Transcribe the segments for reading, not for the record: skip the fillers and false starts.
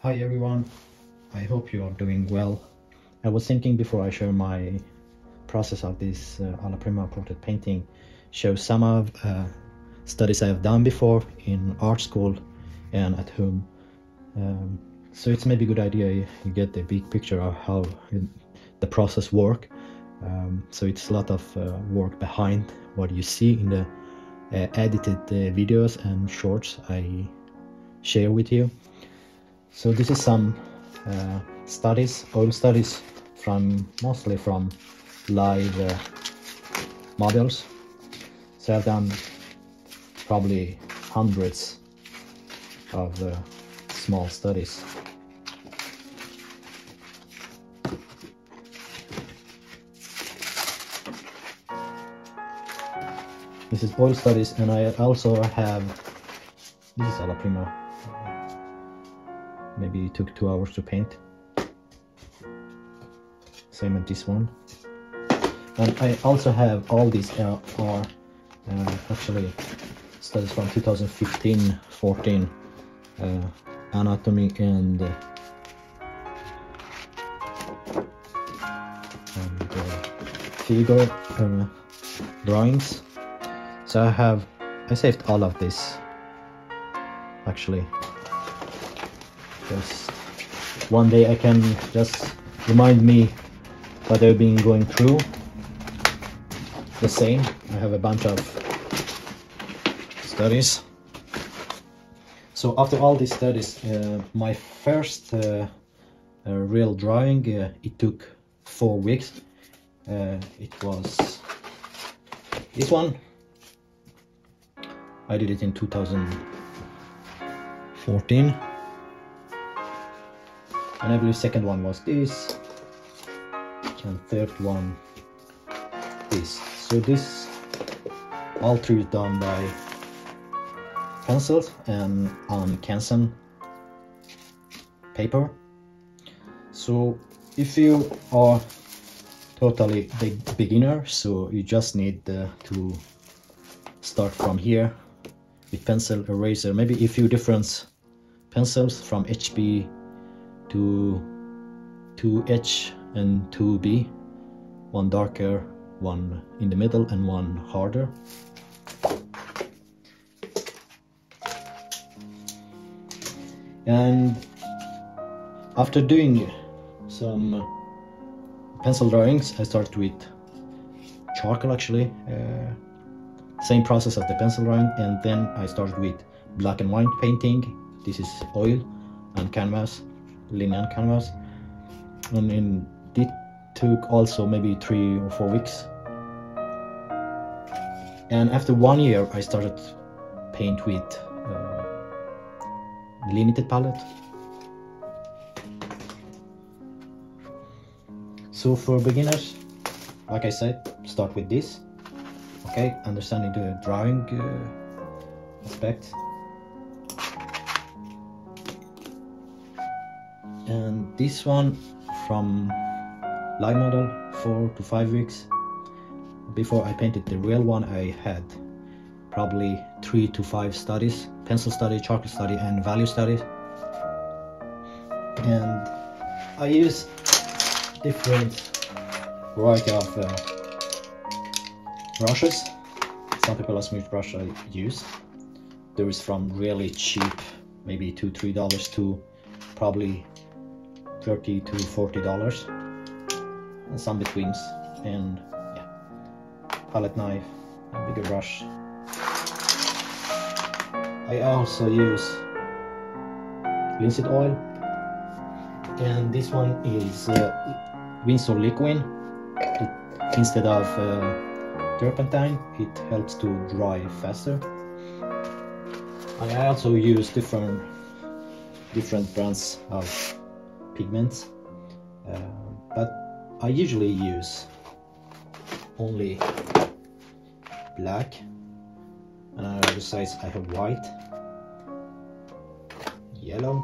Hi everyone, I hope you are doing well. I was thinking before I share my process of this Alla Prima portrait painting, show some of studies I have done before in art school and at home. So it's maybe a good idea you get the big picture of how the process work. So it's a lot of work behind what you see in the edited videos and shorts I share with you. So this is some studies, oil studies, mostly from live models. So I've done probably hundreds of small studies. This is oil studies, and I also have, this is Alla Prima. Maybe it took 2 hours to paint. Same as this one. And I also have all these are actually studies from 2015-14, anatomy and figure drawings. So I saved all of this actually. Just one day I can just remind me what I've been going through. The same, I have a bunch of studies. So after all these studies, my first real drawing, it took 4 weeks. It was this one. I did it in 2014. And I believe second one was this, and third one this. So this, all three is done by pencils and on Canson paper. So if you are totally beginner, so you just need to start from here with pencil, eraser, maybe a few different pencils from HB to 2H and 2B, one darker, one in the middle, and one harder. And after doing some pencil drawings, I started with charcoal actually, same process of the pencil drawing, and then I started with black and white painting. This is oil and canvas, linen canvas, and it took also maybe 3 or 4 weeks. And after 1 year I started paint with limited palette. So for beginners, like I said, start with this. Okay, understanding the drawing aspect. And this one from live model, 4 to 5 weeks. Before I painted the real one, I had probably 3 to 5 studies: pencil study, charcoal study, and value study. And I use different variety of brushes. Some people ask me which brush I use. There is from really cheap, maybe $2-3, to probably $30 to $40, and some betweens, and yeah, palette knife, a bigger brush. I also use linseed oil, and this one is Winsor liquid. Instead of turpentine, it helps to dry faster. And I also use different brands of pigments, but I usually use only black, and on the other side I have white, yellow.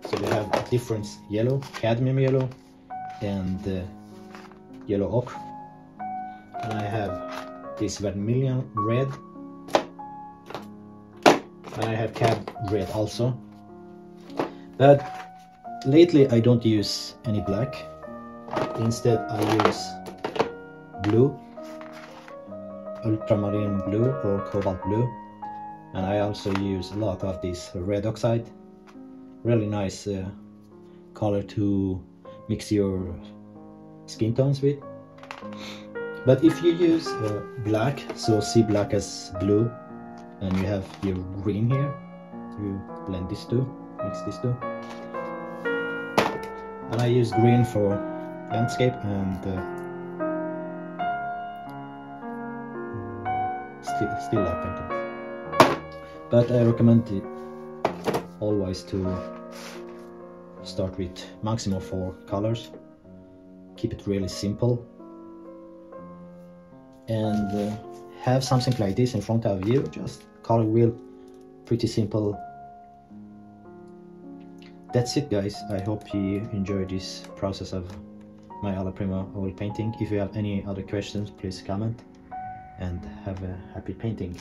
So they have different yellow, cadmium yellow, and yellow ochre. And I have this vermilion red, and I have cad red also. But Lately I don't use any black. Instead I use blue, ultramarine blue or cobalt blue, and I also use a lot of this red oxide. Really nice color to mix your skin tones with. But if you use black, so see black as blue, and you have your green here, you blend these two, mix these two. And I use green for landscape and still life painting. But I recommend it always to start with maximum 4 colors. Keep it really simple, and have something like this in front of you, just color wheel, pretty simple. That's it, guys. I hope you enjoyed this process of my Alla Prima oil painting. If you have any other questions, please comment, and have a happy painting.